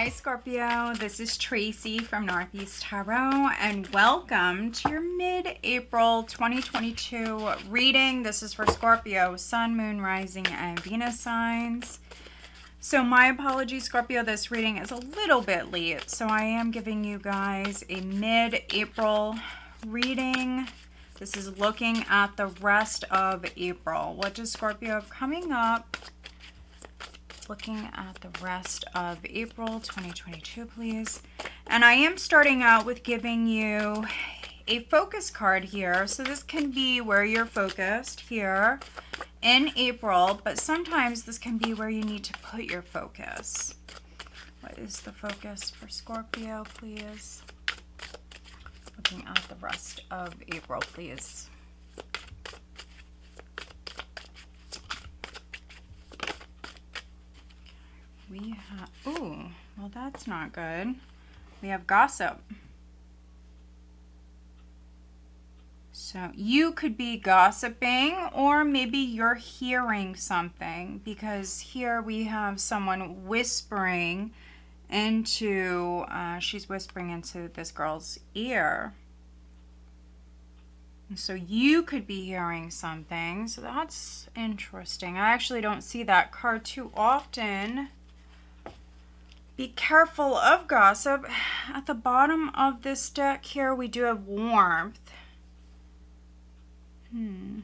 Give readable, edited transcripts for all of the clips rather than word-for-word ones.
Hi Scorpio, this is Tracy from Northeast Tarot and welcome to your mid-April 2022 reading. This is for Scorpio, Sun, Moon, Rising, and Venus signs. So my apologies Scorpio, this reading is a little bit late. So I am giving you guys a mid-April reading. This is looking at the rest of April. What does Scorpio have coming up? Looking at the rest of April 2022, please. And I am starting out with giving you a focus card here. So this can be where you're focused here in April, but sometimes this can be where you need to put your focus. What is the focus for Scorpio, please? Looking at the rest of April, please. We have, ooh, well that's not good. We have gossip. So you could be gossiping, or maybe you're hearing something, because here we have someone whispering into, she's whispering into this girl's ear. So you could be hearing something. So that's interesting. I actually don't see that card too often. Be careful of gossip. At the bottom of this deck here, we do have warmth. We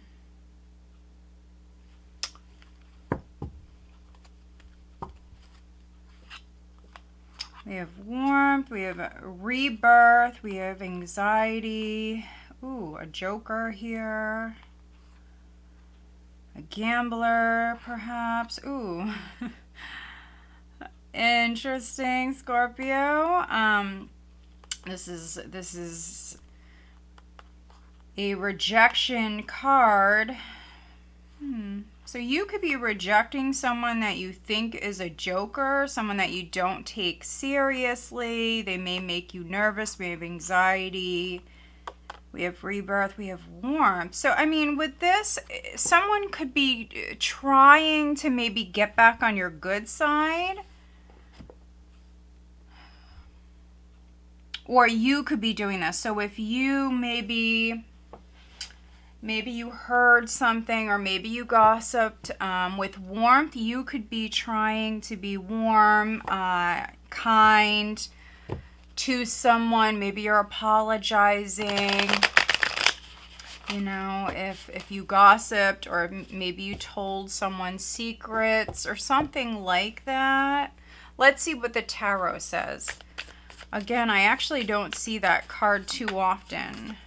have warmth, we have a rebirth, we have anxiety. Ooh, a joker here. A gambler, perhaps. Ooh. Interesting, Scorpio. This is a rejection card. So you could be rejecting someone that you think is a joker, someone that you don't take seriously. They may make you nervous. We have anxiety. We have rebirth. We have warmth. So, I mean, with this, someone could be trying to maybe get back on your good side. Or you could be doing this. So if you maybe you heard something, or maybe you gossiped, with warmth, you could be trying to be warm, kind to someone. Maybe you're apologizing. You know, if you gossiped, or maybe you told someone secrets or something like that. Let's see what the tarot says. Again, I actually don't see that card too often.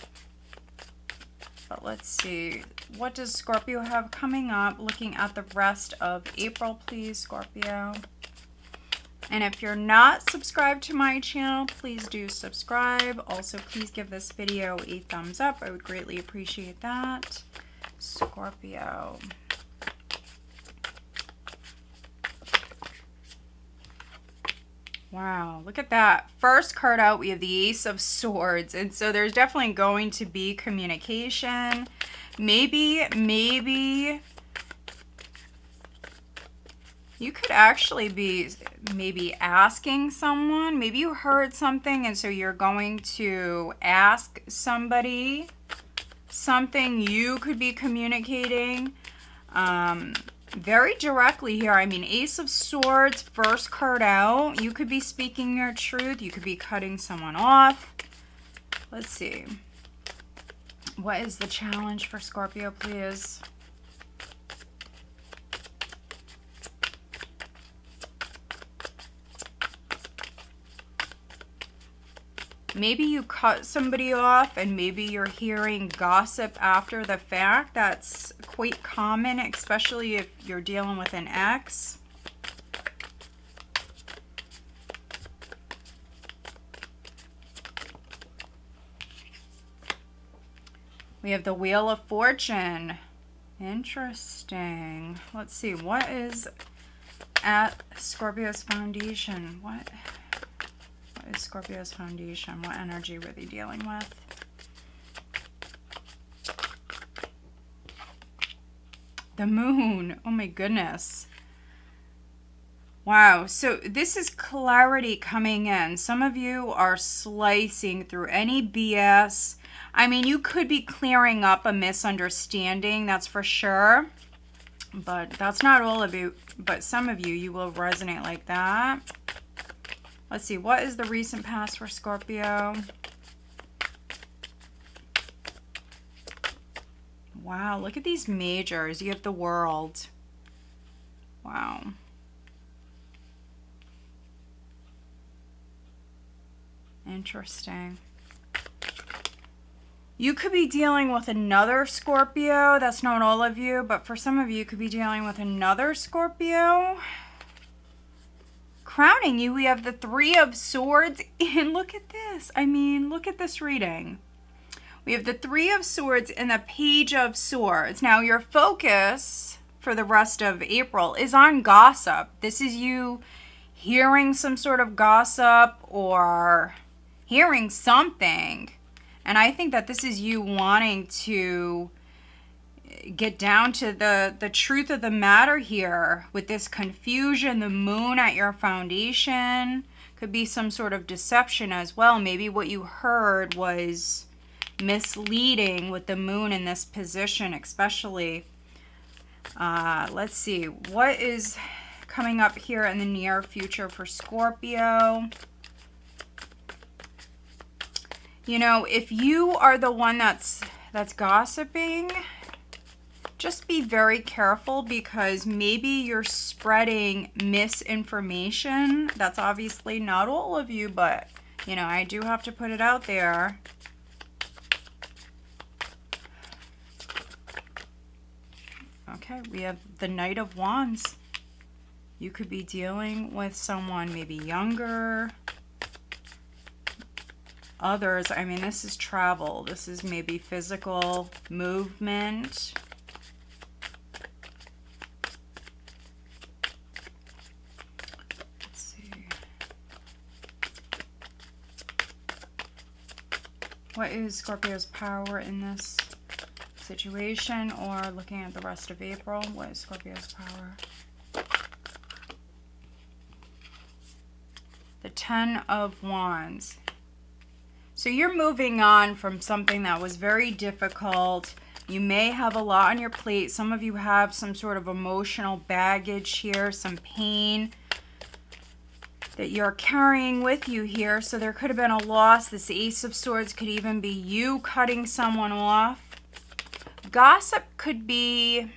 But let's see. What does Scorpio have coming up? Looking at the rest of April, please, Scorpio. And if you're not subscribed to my channel, please do subscribe. Also, please give this video a thumbs up. I would greatly appreciate that. Scorpio. Wow, look at that. First card out, we have the Ace of Swords. And so there's definitely going to be communication. Maybe you could actually be maybe asking someone. Maybe you heard something, and so you're going to ask somebody something. You could be communicating very directly here. I mean, Ace of Swords, first card out. You could be speaking your truth. You could be cutting someone off. Let's see. What is the challenge for Scorpio, please? Maybe you cut somebody off, and maybe you're hearing gossip after the fact. That's quite common, especially if you're dealing with an ex. We have the Wheel of Fortune. Interesting. Let's see. What is at Scorpio's foundation? What is Scorpio's foundation? What energy were they dealing with? The Moon. Oh my goodness. Wow, so this is clarity coming in. Some of you are slicing through any BS. I mean, you could be clearing up a misunderstanding, that's for sure. But that's not all of you, but some of you will resonate like that. Let's see, what is the recent past for Scorpio? Wow, look at these majors. You have the World. Wow. Interesting. You could be dealing with another Scorpio. That's not all of you, but for some of you, you could be dealing with another Scorpio. Crowning you, we have the Three of Swords. And look at this. I mean, look at this reading. We have the Three of Swords and the Page of Swords. Now, your focus for the rest of April is on gossip. This is you hearing some sort of gossip or hearing something. And I think that this is you wanting to get down to the truth of the matter here with this confusion, the moon at your foundation. Could be some sort of deception as well. Maybe what you heard was misleading with the moon in this position, especially. Let's see. What is coming up here in the near future for Scorpio? You know, if you are the one that's gossiping, just be very careful because maybe you're spreading misinformation. That's obviously not all of you, but, you know, I do have to put it out there. Okay, we have the Knight of Wands. You could be dealing with someone maybe younger. Others, I mean, this is travel. This is maybe physical movement. Let's see. What is Scorpio's power in this situation, or looking at the rest of April? What is Scorpio's power? The Ten of Wands. So you're moving on from something that was very difficult. You may have a lot on your plate. Some of you have some sort of emotional baggage here, some pain that you're carrying with you here. So there could have been a loss. This Ace of Swords could even be you cutting someone off. Gossip could be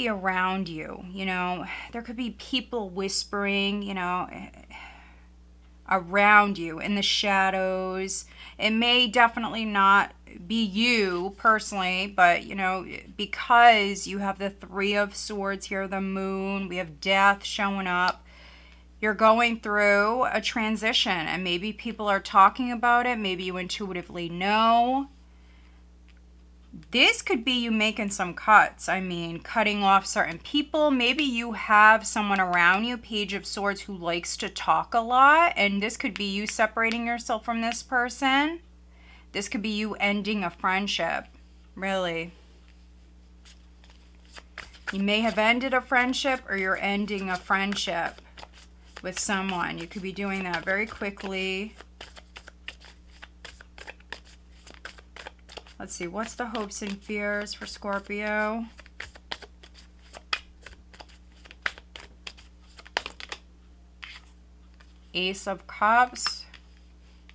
around you, you know. There could be people whispering, you know, around you in the shadows. It may definitely not be you personally, but, you know, because you have the Three of Swords here, the moon, we have death showing up. You're going through a transition, and maybe people are talking about it. Maybe you intuitively know. This could be you making some cuts. I mean, cutting off certain people. Maybe you have someone around you, Page of Swords, who likes to talk a lot. And this could be you separating yourself from this person. This could be you ending a friendship. Really. You may have ended a friendship, or you're ending a friendship with someone. You could be doing that very quickly. Let's see, what's the hopes and fears for Scorpio? Ace of Cups.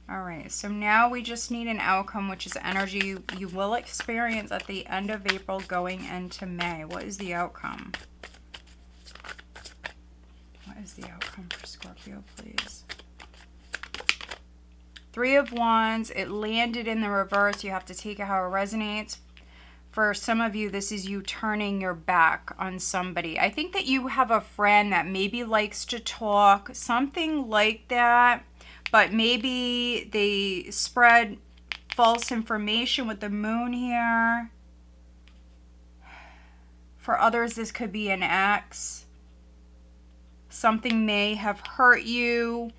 All right, so now we just need an outcome, which is energy you will experience at the end of April going into May. What is the outcome? What is the outcome for Scorpio, please? Three of Wands, it landed in the reverse. You have to take it how it resonates. For some of you, this is you turning your back on somebody. I think that you have a friend that maybe likes to talk, something like that, but maybe they spread false information with the moon here. For others, this could be an ex. Something may have hurt you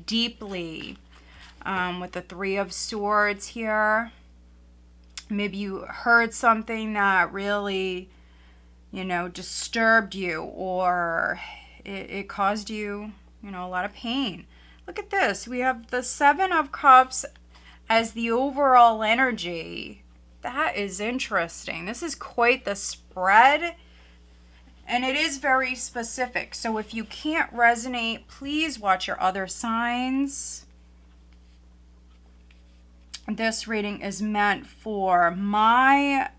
deeply. With the Three of Swords here. Maybe you heard something that really, you know, disturbed you, or it caused you, you know, a lot of pain. Look at this. We have the Seven of Cups as the overall energy. That is interesting. This is quite the spread. And it is very specific. So if you can't resonate, please watch your other signs. This reading is meant for my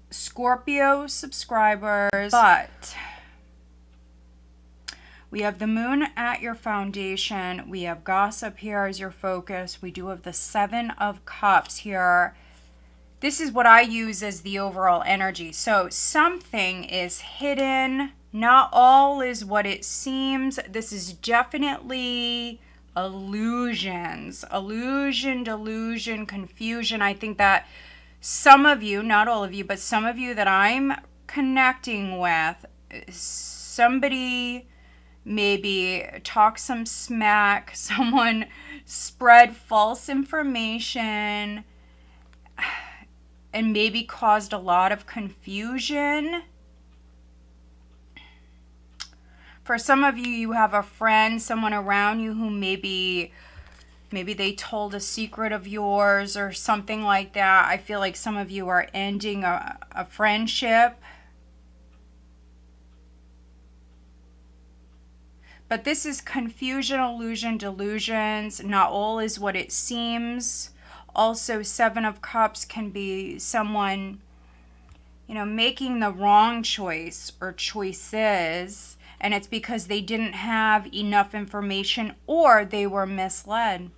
Scorpio subscribers, but we have the moon at your foundation. We have gossip here as your focus. We do have the Seven of Cups here. This is what I use as the overall energy. So something is hidden. Not all is what it seems. This is definitely illusions. Illusion, delusion, confusion. I think that some of you, not all of you, but some of you that I'm connecting with, somebody maybe talk some smack, someone spread false information, and maybe caused a lot of confusion. For some of you, you have a friend, someone around you who maybe they told a secret of yours or something like that. I feel like some of you are ending a friendship. But this is confusion, illusion, delusions. Not all is what it seems. Also, Seven of Cups can be someone, you know, making the wrong choice or choices, and it's because they didn't have enough information or they were misled.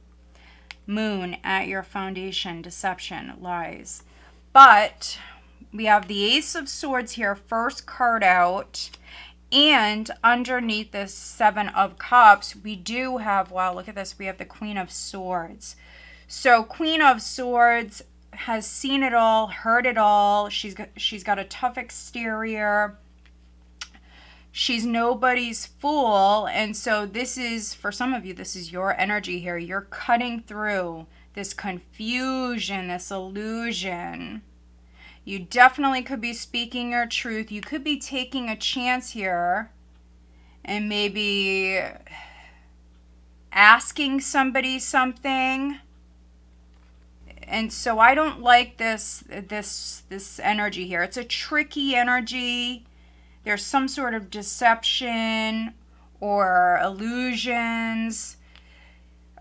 Moon at your foundation, deception, lies. But we have the Ace of Swords here, first card out. And underneath this Seven of Cups, we do have, wow, look at this. We have the Queen of Swords. So Queen of Swords has seen it all, heard it all. She's got a tough exterior. She's nobody's fool. And so this is, for some of you, this is your energy here. You're cutting through this confusion, this illusion. You definitely could be speaking your truth. You could be taking a chance here and maybe asking somebody something. And so I don't like this energy here. It's a tricky energy. There's some sort of deception or illusions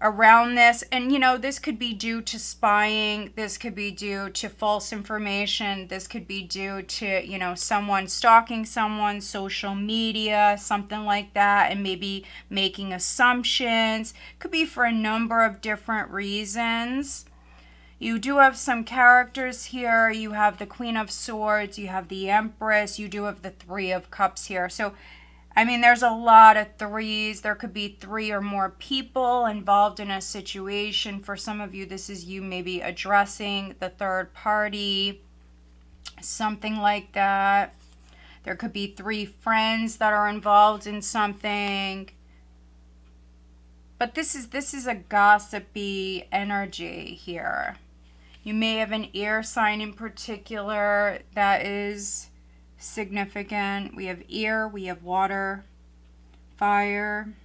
around this. And, you know, this could be due to spying. This could be due to false information. This could be due to, you know, someone stalking someone, social media, something like that, and maybe making assumptions. Could be for a number of different reasons. You do have some characters here. You have the Queen of Swords. You have the Empress. You do have the Three of Cups here. So, I mean, there's a lot of threes. There could be three or more people involved in a situation. For some of you, this is you maybe addressing the third party, something like that. There could be three friends that are involved in something. But this is a gossipy energy here. You may have an air sign in particular that is significant. We have air, we have water, fire.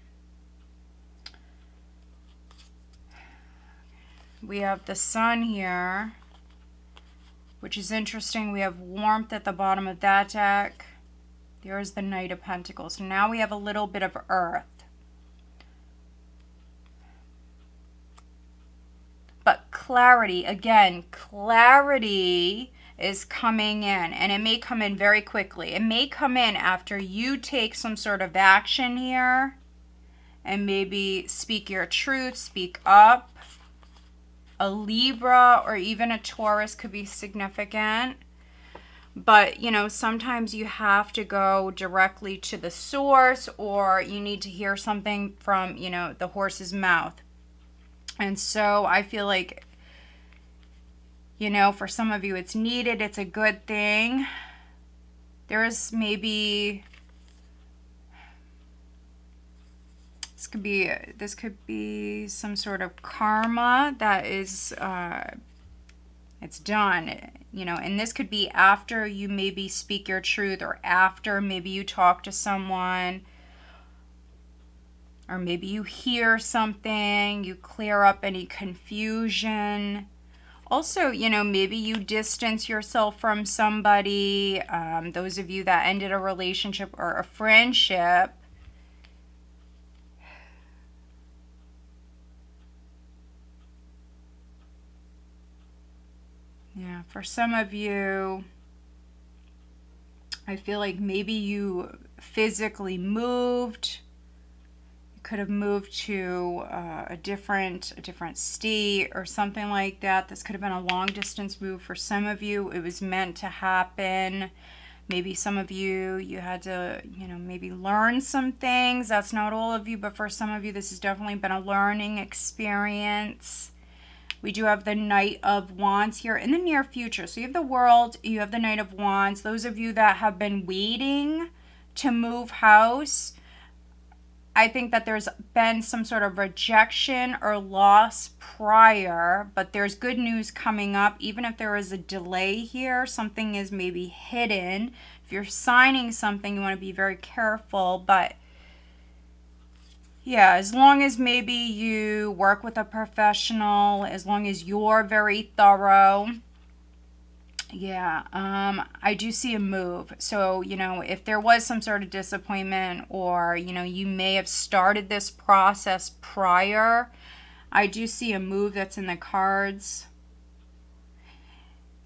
We have the sun here, which is interesting. We have warmth at the bottom of that deck. There's the Knight of Pentacles. So now we have a little bit of earth. But clarity, again, clarity is coming in, and it may come in very quickly. It may come in after you take some sort of action here and maybe speak your truth, speak up. A Libra or even a Taurus could be significant. But, you know, sometimes you have to go directly to the source, or you need to hear something from, you know, the horse's mouth. And so I feel like, you know, for some of you it's needed. It's a good thing. There is maybe, this could be some sort of karma that is, it's done, you know, and this could be after you maybe speak your truth, or after maybe you talk to someone, Or maybe you hear something, you clear up any confusion. Also, you know, maybe you distance yourself from somebody. Those of you that ended a relationship or a friendship. Yeah, for some of you, I feel like maybe you physically moved. You could have moved to a different state or something like that. This could have been a long distance move for some of you. It was meant to happen. Maybe some of you, you had to, you know, maybe learn some things. That's not all of you, but for some of you, this has definitely been a learning experience. We do have the Knight of Wands here in the near future. So you have the World, you have the Knight of Wands. Those of you that have been waiting to move house, I think that there's been some sort of rejection or loss prior, but there's good news coming up. Even if there is a delay here, something is maybe hidden. If you're signing something, you want to be very careful, but yeah, as long as maybe you work with a professional, as long as you're very thorough. Yeah, I do see a move. So, you know, if there was some sort of disappointment or, you know, you may have started this process prior, I do see a move that's in the cards.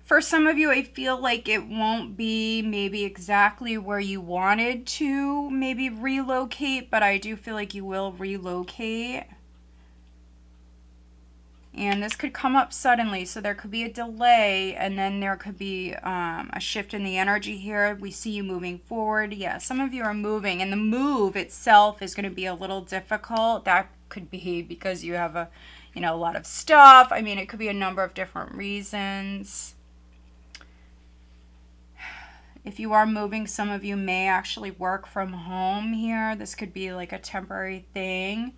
For some of you, I feel like it won't be maybe exactly where you wanted to maybe relocate, but I do feel like you will relocate. And this could come up suddenly, so there could be a delay, and then there could be a shift in the energy here. We see you moving forward. Yeah, some of you are moving, and the move itself is going to be a little difficult. That could be because you have a lot of stuff. I mean, it could be a number of different reasons. If you are moving, some of you may actually work from home here. This could be like a temporary thing.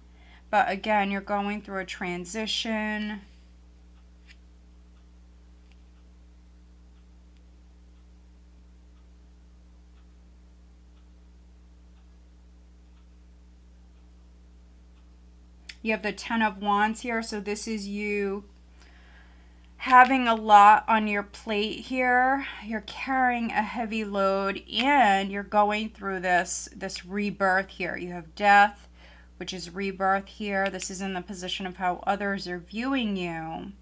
But again, you're going through a transition. You have the Ten of Wands here. So this is you having a lot on your plate here. You're carrying a heavy load and you're going through this rebirth here. You have death, which is rebirth here. This is in the position of how others are viewing you.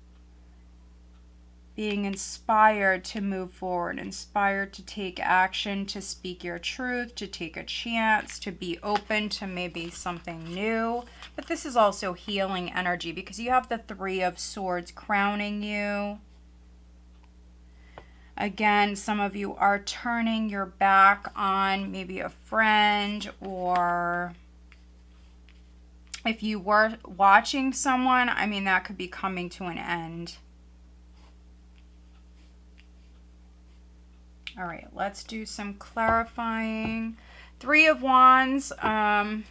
Being inspired to move forward, inspired to take action, to speak your truth, to take a chance, to be open to maybe something new. But this is also healing energy because you have the Three of Swords crowning you. Again, some of you are turning your back on maybe a friend, or if you were watching someone, I mean, that could be coming to an end. All right, let's do some clarifying. Three of Wands. You're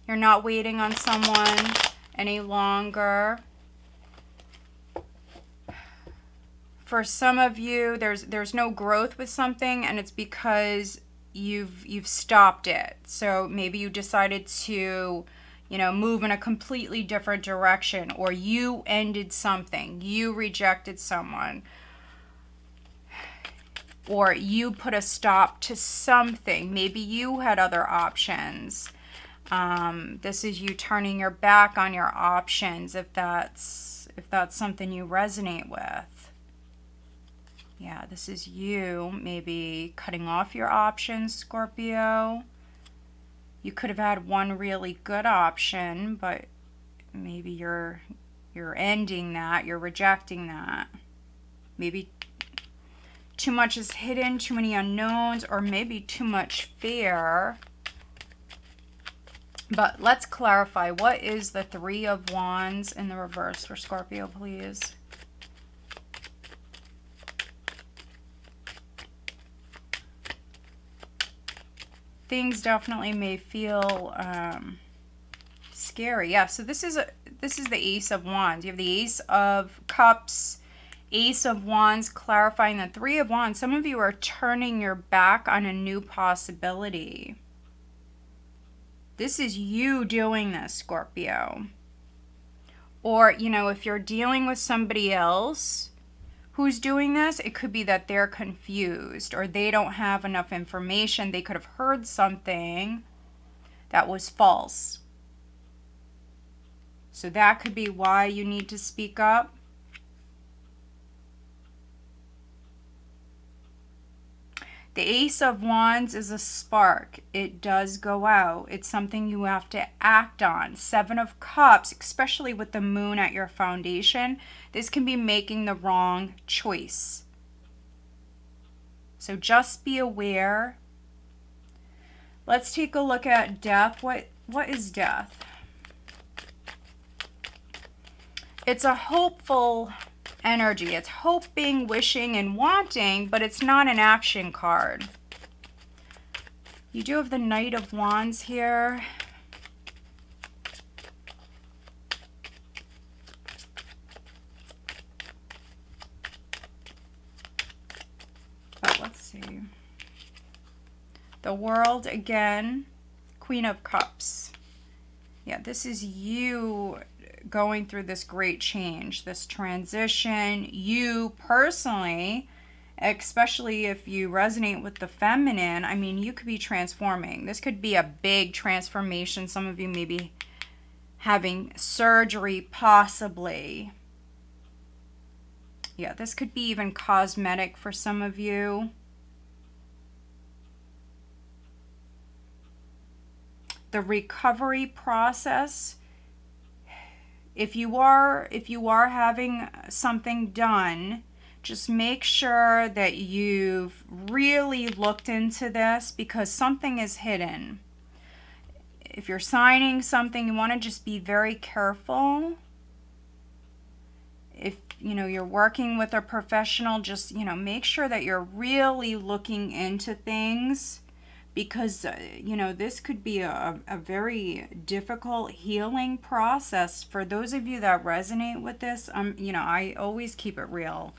not waiting on someone any longer. For some of you, there's no growth with something, and it's because you've stopped it. So maybe you decided to, move in a completely different direction, or you ended something, you rejected someone, or you put a stop to something. Maybe you had other options. This is you turning your back on your options if that's something you resonate with. Yeah, this is you maybe cutting off your options, Scorpio. You could have had one really good option, but maybe you're ending that, you're rejecting that. Maybe too much is hidden, too many unknowns, or maybe too much fear. But let's clarify. What is the Three of Wands in the reverse for Scorpio, please? Things definitely may feel scary. Yeah, so this is the Ace of Wands. You have the Ace of Cups, Ace of Wands, clarifying the Three of Wands. Some of you are turning your back on a new possibility. This is you doing this, Scorpio. Or, you know, if you're dealing with somebody else who's doing this, it could be that they're confused or they don't have enough information. They could have heard something that was false. So that could be why you need to speak up. The Ace of Wands is a spark. It does go out. It's something you have to act on. Seven of Cups, especially with the moon at your foundation, this can be making the wrong choice. So just be aware. Let's take a look at death. What is death? It's a hopeful energy. It's hoping, wishing, and wanting, but it's not an action card. You do have the Knight of Wands here. But let's see. The World again. Queen of Cups. Yeah, this is you going through this great change, this transition. You personally, especially if you resonate with the feminine, I mean, you could be transforming. This could be a big transformation. Some of you may be having surgery, possibly. Yeah, this could be even cosmetic for some of you. The recovery process. If you are having something done, just make sure that you've really looked into this, because something is hidden. If you're signing something, you want to just be very careful. If you're working with a professional, just make sure that you're really looking into things. Because, this could be a very difficult healing process. For those of you that resonate with this, I always keep it real.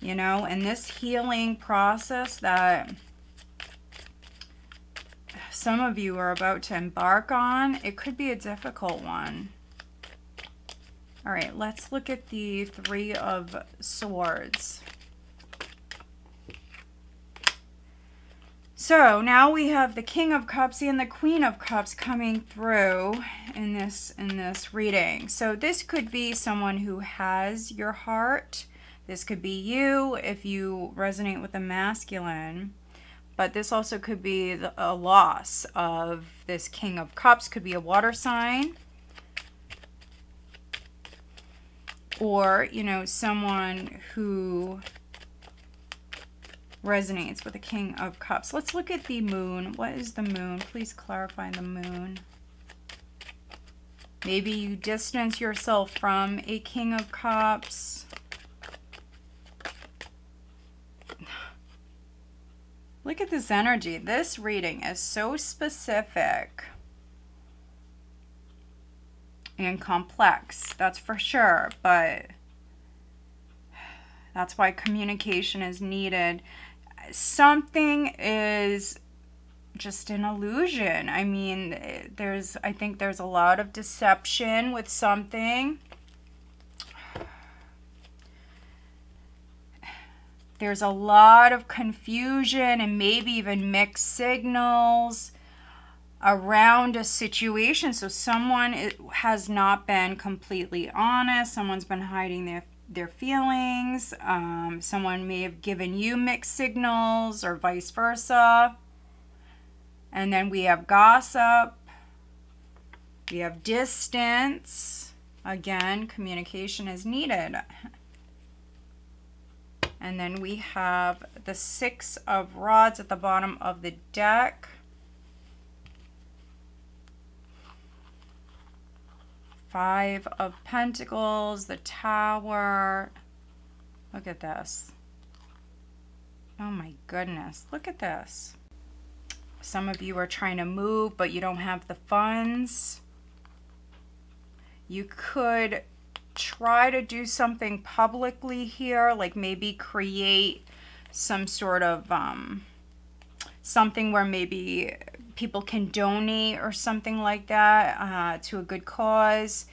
And this healing process that some of you are about to embark on, it could be a difficult one. All right, let's look at the Three of Swords. So now we have the King of Cups and the Queen of Cups coming through in this reading. So this could be someone who has your heart. This could be you if you resonate with the masculine. But this also could be a loss of this King of Cups. Could be a water sign. Or, someone who resonates with the King of Cups. Let's look at the moon. What is the moon? Please clarify the moon. Maybe you distance yourself from a King of Cups. Look at this energy. This reading is so specific and complex, that's for sure, but that's why communication is needed. Something is just an illusion. I mean, I think there's a lot of deception with something. There's a lot of confusion and maybe even mixed signals around a situation. So someone has not been completely honest. Someone's been hiding their feelings. Someone may have given you mixed signals or vice versa. And then we have gossip. We have distance. Again, communication is needed. And then we have the Six of Rods at the bottom of the deck. Five of Pentacles, the Tower. Look at this. Oh my goodness, look at this. Some of you are trying to move, but you don't have the funds. You could try to do something publicly here, like maybe create some sort of something where maybe people can donate or something like that to a good cause.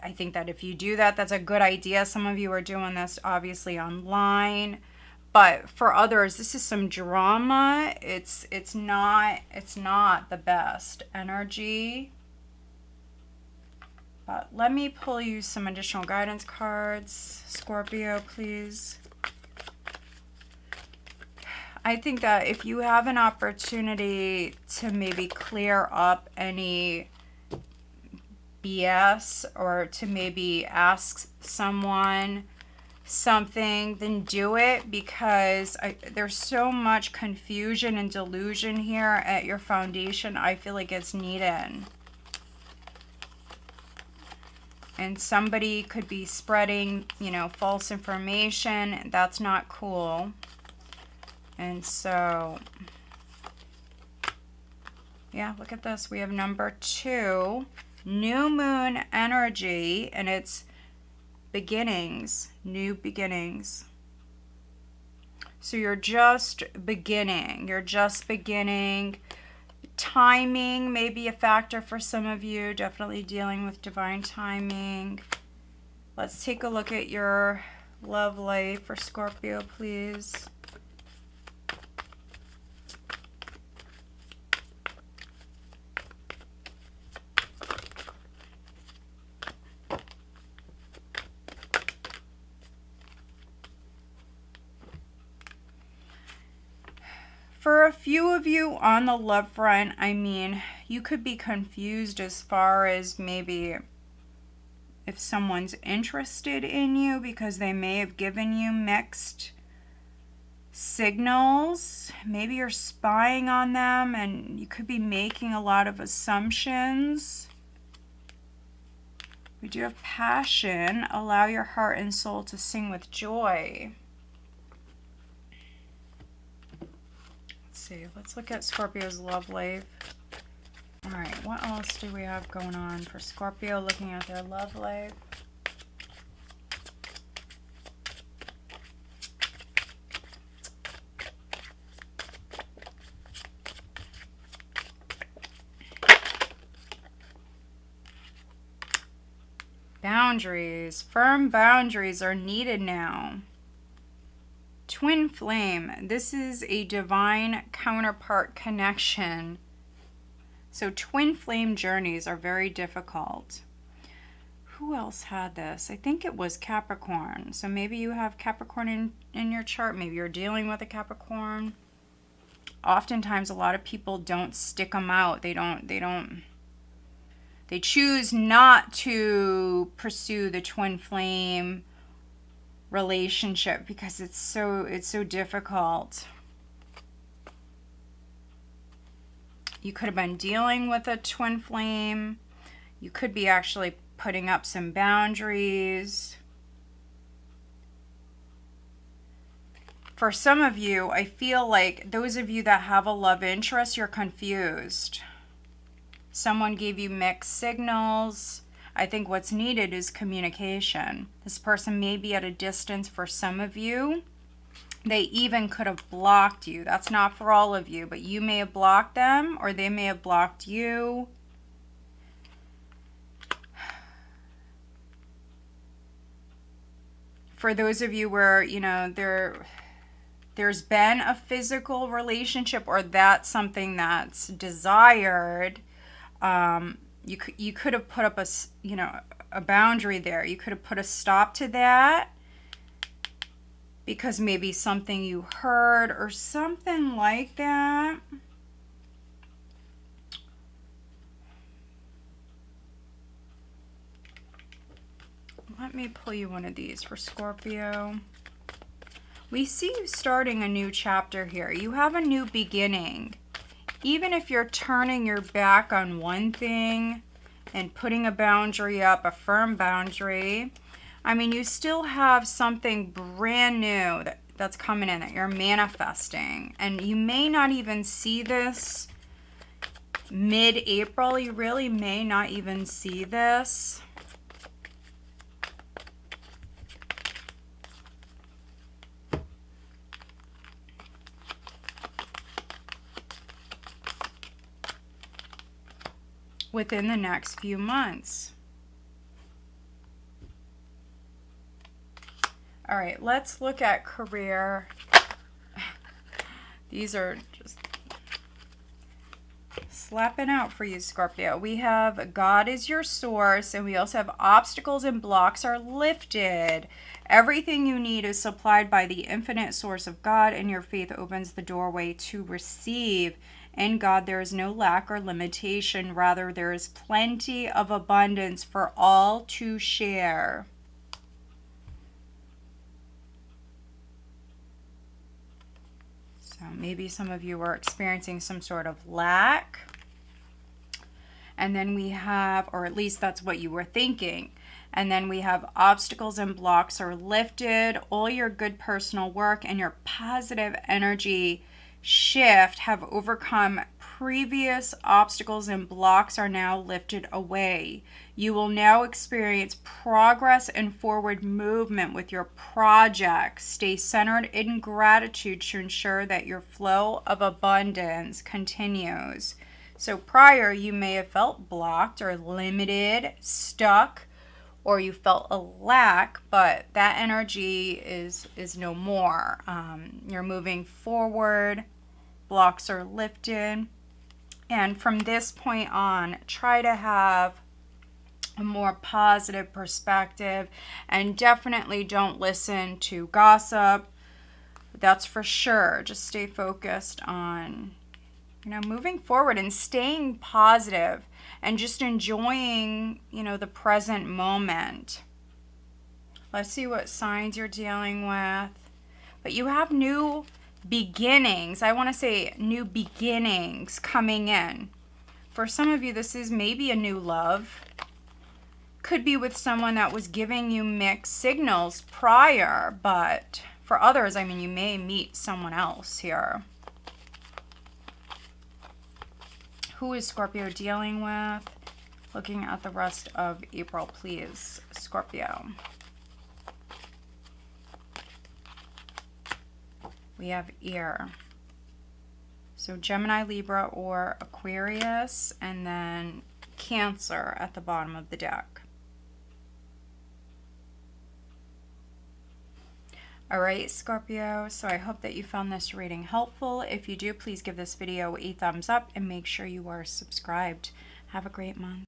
I think that if you do that, that's a good idea. Some of you are doing this obviously online, but for others, this is some drama. It's not the best energy. But let me pull you some additional guidance cards, Scorpio, please. I think that if you have an opportunity to maybe clear up any BS or to maybe ask someone something, then do it, because there's so much confusion and delusion here at your foundation. I feel like it's needed. And somebody could be spreading, you know, false information. That's not cool. And so, yeah, look at this. We have number 2, new moon energy, and it's beginnings, new beginnings. So you're just beginning. You're just beginning. Timing may be a factor for some of you. Definitely dealing with divine timing. Let's take a look at your love life for Scorpio, please. For a few of you on the love front, I mean, you could be confused as far as maybe if someone's interested in you, because they may have given you mixed signals. Maybe you're spying on them and you could be making a lot of assumptions. We do have passion. Allow your heart and soul to sing with joy. See, let's look at Scorpio's love life. All right, what else do we have going on for Scorpio, looking at their love life? Boundaries. Firm boundaries are needed now. Twin flame. This is a divine counterpart connection. So twin flame journeys are very difficult. Who else had this? I think it was Capricorn. So maybe you have Capricorn in your chart. Maybe you're dealing with a Capricorn. Oftentimes a lot of people don't stick them out. They choose not to pursue the twin flame relationship because it's so difficult. You could have been dealing with a twin flame. You could be actually putting up some boundaries. For some of you, I feel like those of you that have a love interest, you're confused. Someone gave you mixed signals. I think what's needed is communication. This person may be at a distance for some of you. They even could have blocked you. That's not for all of you, but you may have blocked them or they may have blocked you. For those of you where, you know, there's been a physical relationship or that's something that's desired, you could have put up a boundary there. You could have put a stop to that because maybe something you heard or something like that. Let me pull you one of these for Scorpio. We see you starting a new chapter here. You have a new beginning. Even if you're turning your back on one thing and putting a boundary up, a firm boundary, I mean, you still have something brand new that's coming in that you're manifesting. And you may not even see this mid-April. You really may not even see this. within the next few months. All right, let's look at career. These are just slapping out for you, Scorpio. We have God is your source, and we also have obstacles and blocks are lifted. Everything you need is supplied by the infinite source of God, and your faith opens the doorway to receive. In God, there is no lack or limitation. Rather, there is plenty of abundance for all to share. So maybe some of you are experiencing some sort of lack. And then we have, or at least that's what you were thinking. And then we have obstacles and blocks are lifted. All your good personal work and your positive energy shift have overcome previous obstacles and blocks are now lifted away. You will now experience progress and forward movement with your projects. Stay centered in gratitude to ensure that your flow of abundance continues. So prior, you may have felt blocked or limited, stuck, or you felt a lack, but that energy is no more. You're moving forward, blocks are lifted, and from this point on, try to have a more positive perspective, and definitely don't listen to gossip. That's for sure. Just stay focused on, moving forward and staying positive and just enjoying, the present moment. Let's see what signs you're dealing with. But you have new beginnings. I want to say new beginnings coming in. For some of you, this is maybe a new love. Could be with someone that was giving you mixed signals prior, but for others, you may meet someone else here. Who is Scorpio dealing with? Looking at the rest of April, please, Scorpio. We have ear. So Gemini, Libra, or Aquarius, and then Cancer at the bottom of the deck. All right, Scorpio, so I hope that you found this reading helpful. If you do, please give this video a thumbs up and make sure you are subscribed. Have a great month.